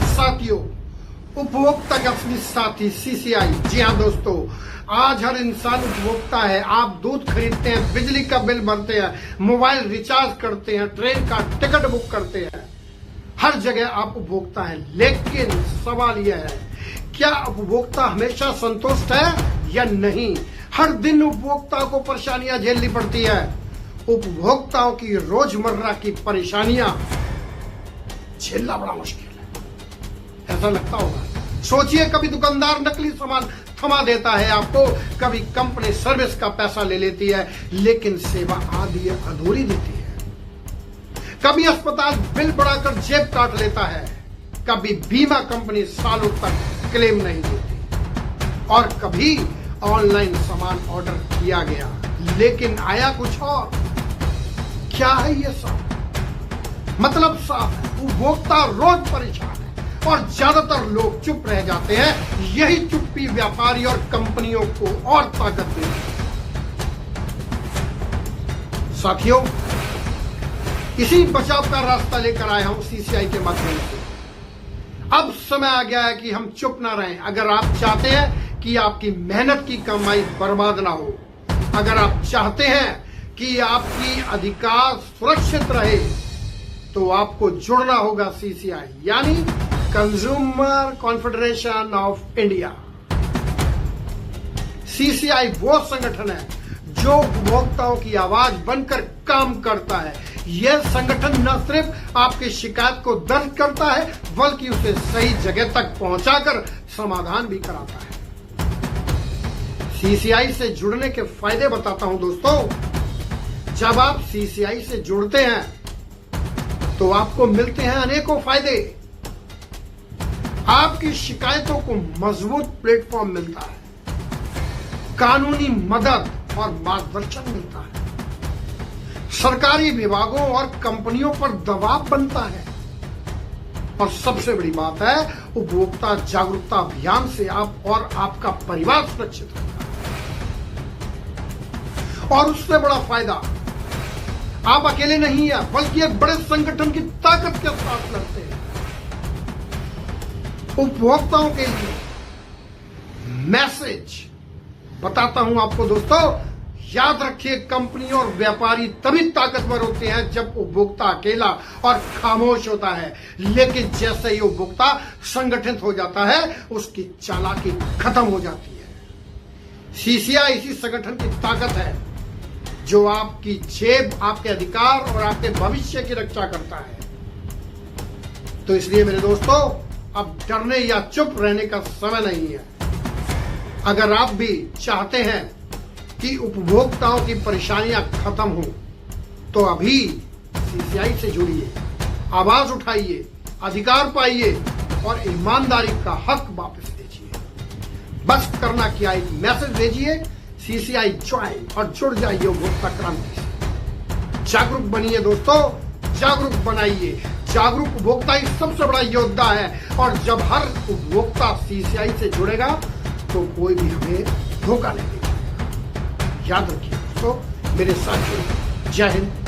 साथियों, उपभोक्ता का असली साथी सीसीआई। जी हाँ दोस्तों, आज हर इंसान उपभोक्ता है। आप दूध खरीदते हैं, बिजली का बिल भरते हैं, मोबाइल रिचार्ज करते हैं, ट्रेन का टिकट बुक करते हैं, हर जगह आप उपभोक्ता हैं। लेकिन सवाल यह है, क्या उपभोक्ता हमेशा संतुष्ट है या नहीं? हर दिन उपभोक्ता को परेशानियां झेलनी पड़ती है। उपभोक्ताओं की रोजमर्रा की परेशानियां झेलना बड़ा मुश्किल है, ऐसा लगता होगा। सोचिए, कभी दुकानदार नकली सामान थमा देता है आपको, कभी कंपनी सर्विस का पैसा ले लेती है लेकिन सेवा आधी अधूरी देती है, कभी अस्पताल बिल बढ़ाकर जेब काट लेता है, कभी बीमा कंपनी सालों तक क्लेम नहीं देती, और कभी ऑनलाइन सामान ऑर्डर किया गया लेकिन आया कुछ और। क्या है ये सब? मतलब साफ है, उपभोक्ता रोज परेशान है और ज्यादातर लोग चुप रह जाते हैं। यही चुप्पी व्यापारी और कंपनियों को और ताकत देती है। साथियों, इसी बचाव का रास्ता लेकर आया हूं सीसीआई के माध्यम से। अब समय आ गया है कि हम चुप ना रहें। अगर आप चाहते हैं कि आपकी मेहनत की कमाई बर्बाद ना हो, अगर आप चाहते हैं कि आपकी अधिकार सुरक्षित रहे, तो आपको जुड़ना होगा सीसीआई, यानी consumer confederation of India. CCI वो संगठन है जो उपभोक्ताओं की आवाज बनकर काम करता है। यह संगठन न सिर्फ आपकी शिकायत को दर्ज करता है, बल्कि उसे सही जगह तक पहुंचाकर समाधान भी कराता है। सीसीआई से जुड़ने के फायदे बताता हूं दोस्तों। जब आप सीसीआई से जुड़ते हैं तो आपको मिलते हैं अनेकों फायदे। आपकी शिकायतों को मजबूत प्लेटफॉर्म मिलता है, कानूनी मदद और मार्गदर्शन मिलता है, सरकारी विभागों और कंपनियों पर दबाव बनता है, और सबसे बड़ी बात है, उपभोक्ता जागरूकता अभियान से आप और आपका परिवार सुरक्षित रहता है। और उससे बड़ा फायदा, आप अकेले नहीं हैं, बल्कि एक बड़े संगठन की ताकत के साथ लड़ते हैं। उपभोक्ताओं के लिए मैसेज बताता हूं आपको दोस्तों। याद रखिए, कंपनी और व्यापारी तभी ताकतवर होते हैं जब उपभोक्ता अकेला और खामोश होता है। लेकिन जैसे ही उपभोक्ता संगठित हो जाता है, उसकी चालाकी खत्म हो जाती है। सीसीआई इसी संगठन की ताकत है जो आपकी जेब, आपके अधिकार और आपके भविष्य की रक्षा करता है। तो इसलिए मेरे दोस्तों, अब डरने या चुप रहने का समय नहीं है। अगर आप भी चाहते हैं कि उपभोक्ताओं की परेशानियां खत्म हो, तो अभी सीसीआई से जुड़िए, आवाज उठाइए, अधिकार पाइए और ईमानदारी का हक वापस लीजिए। बस करना क्या, एक मैसेज भेजिए, सीसीआई ज्वाइन, और जुड़ जाइए उपभोक्ता क्रांति से। जागरूक बनिए दोस्तों, जागरूक बनाइए। जागरूक उपभोक्ता ही सबसे बड़ा योद्धा है, और जब हर उपभोक्ता सीसीआई से जुड़ेगा तो कोई भी हमें धोखा नहीं देगा। याद रखिए दोस्तों, मेरे साथियों, जय हिंद।